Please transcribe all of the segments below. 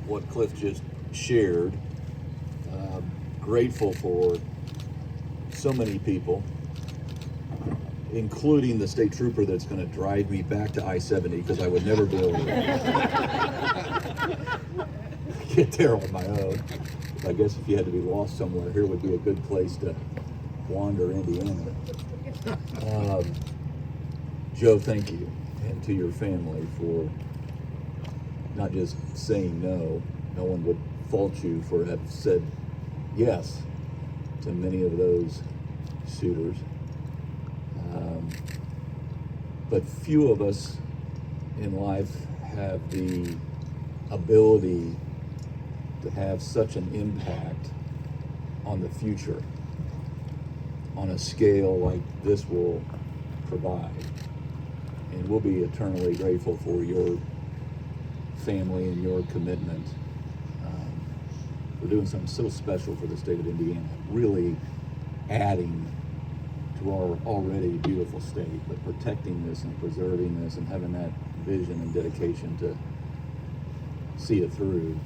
what Cliff just shared. Grateful for so many people, including the state trooper that's going to drive me back to I-70, because I would never be able to get there on my own. I guess if you had to be lost somewhere, here would be a good place to wander Indiana. Joe, thank you, and to your family for not just saying no. No one would fault you for have said yes to many of those suitors. But few of us in life have the ability to have such an impact on the future on a scale like this will provide. And we'll be eternally grateful for your family and your commitment. We're doing something so special for the state of Indiana, really adding to our already beautiful state, but protecting this and preserving this and having that vision and dedication to see it through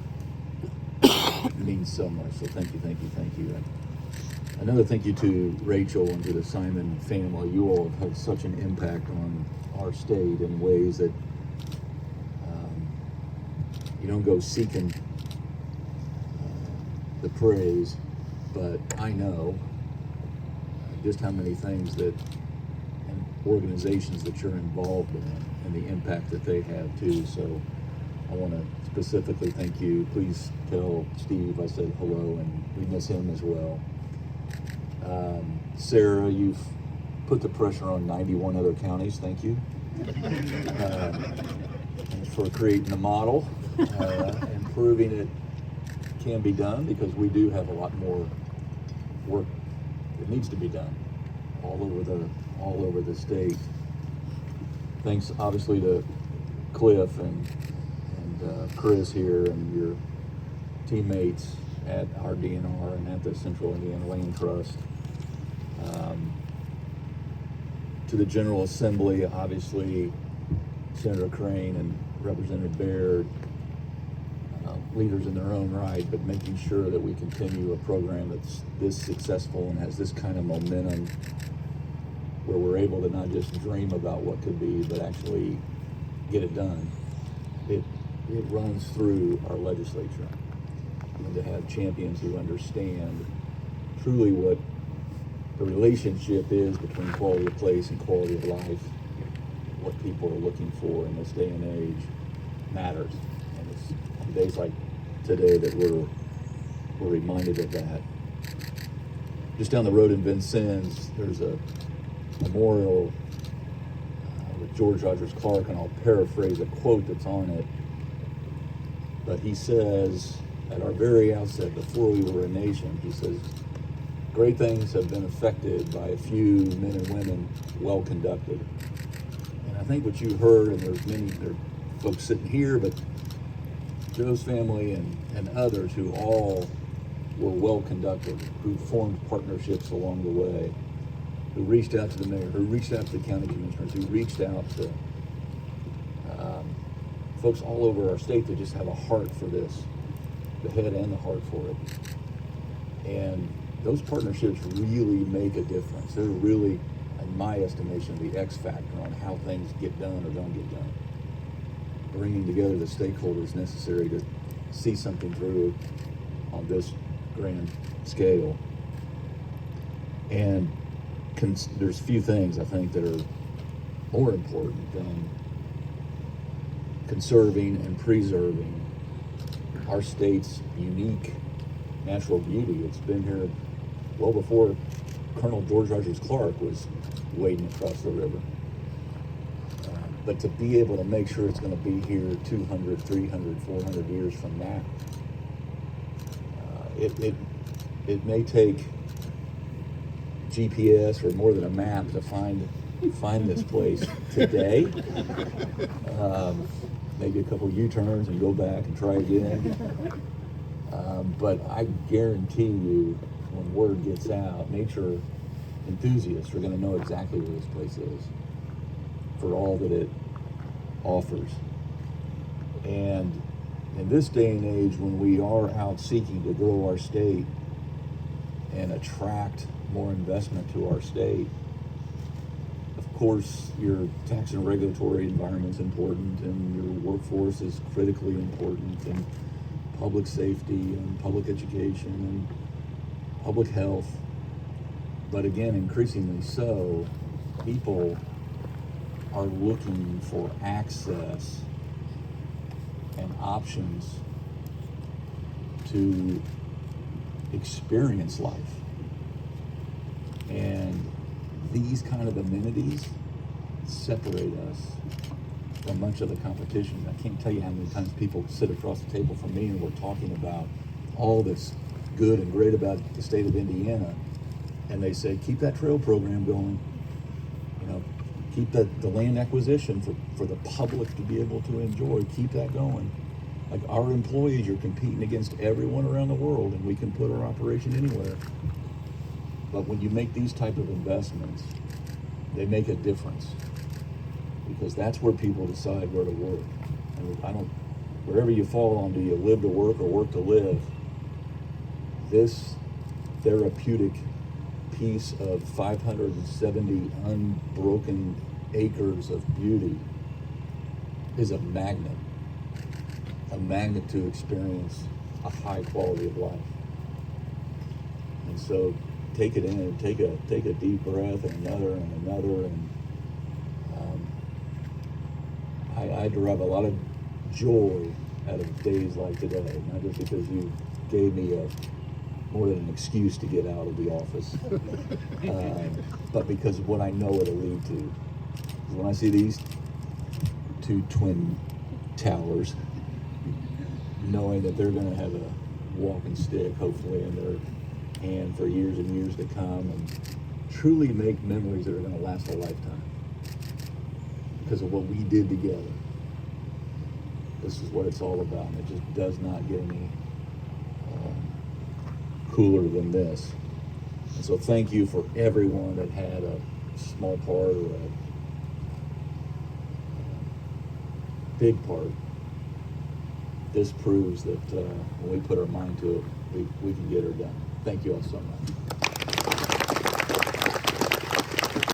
means so much. So thank you, thank you, thank you. And another thank you to Rachel and to the Simon family. You all have had such an impact on our state in ways that you don't go seeking the praise, but I know just how many things that and organizations that you're involved in and the impact that they have too. So I want to specifically thank you. Please tell Steve I said hello, and we miss him as well. Sarah, you've put the pressure on 91 other counties. Thank you. For creating a model and proving it can be done, because we do have a lot more work that needs to be done all over the state. Thanks obviously to Cliff and Chris here and your teammates at our DNR and at the Central Indiana Land Trust. To the General Assembly, obviously Senator Crane and Representative Baird, leaders in their own right, but making sure that we continue a program that's this successful and has this kind of momentum, where we're able to not just dream about what could be, but actually get it done. It runs through our legislature, and to have champions who understand truly what the relationship is between quality of place and quality of life, what people are looking for in this day and age matters. And it's on days like today that we're reminded of that. Just down the road in Vincennes, there's a memorial with George Rogers Clark, and I'll paraphrase a quote that's on it. But he says, at our very outset, before we were a nation, he says, great things have been affected by a few men and women well conducted. And I think what you heard, and there are folks sitting here, but Joe's family and others who all were well conducted, who formed partnerships along the way, who reached out to the mayor, who reached out to the county commissioners, who reached out to folks all over our state that just have a heart for this, the head and the heart for it. And those partnerships really make a difference. They're really, in my estimation, the X factor on how things get done or don't get done. Bringing together the stakeholders necessary to see something through on this grand scale. And there's few things I think that are more important than conserving and preserving our state's unique natural beauty. It's been here well before Colonel George Rogers Clark was wading across the river. But to be able to make sure it's going to be here 200, 300, 400 years from now, it may take GPS or more than a map to find this place today. Maybe a couple U-turns and go back and try again. But I guarantee you, when word gets out, nature enthusiasts are going to know exactly where this place is for all that it offers. And in this day and age, when we are out seeking to grow our state and attract more investment to our state, of course, your tax and regulatory environment's important, and your workforce is critically important, and public safety and public education and public health. But again, increasingly so, people are looking for access and options to experience life. And these kind of amenities separate us from much of the competition. I can't tell you how many times people sit across the table from me and we're talking about all that's good and great about the state of Indiana, and they say, keep that trail program going, you know, keep the land acquisition for the public to be able to enjoy, keep that going. Like, our employees are competing against everyone around the world, and we can put our operation anywhere. But when you make these type of investments, they make a difference, because that's where people decide where to work. And wherever you fall on, do you live to work or work to live? This therapeutic piece of 570 unbroken acres of beauty is a magnet to experience a high quality of life. And so take it in, take a deep breath, and another and another, and I derive a lot of joy out of days like today, not just because you gave me more than an excuse to get out of the office, but because of what I know it'll lead to. When I see these two twin towers, knowing that they're going to have a walking stick, hopefully, in their hand for years and years to come, and truly make memories that are going to last a lifetime because of what we did together. This is what it's all about, and it just does not get any cooler than this. And so thank you for everyone that had a small part or a big part. This proves that when we put our mind to it, we can get her done. Thank you all so much.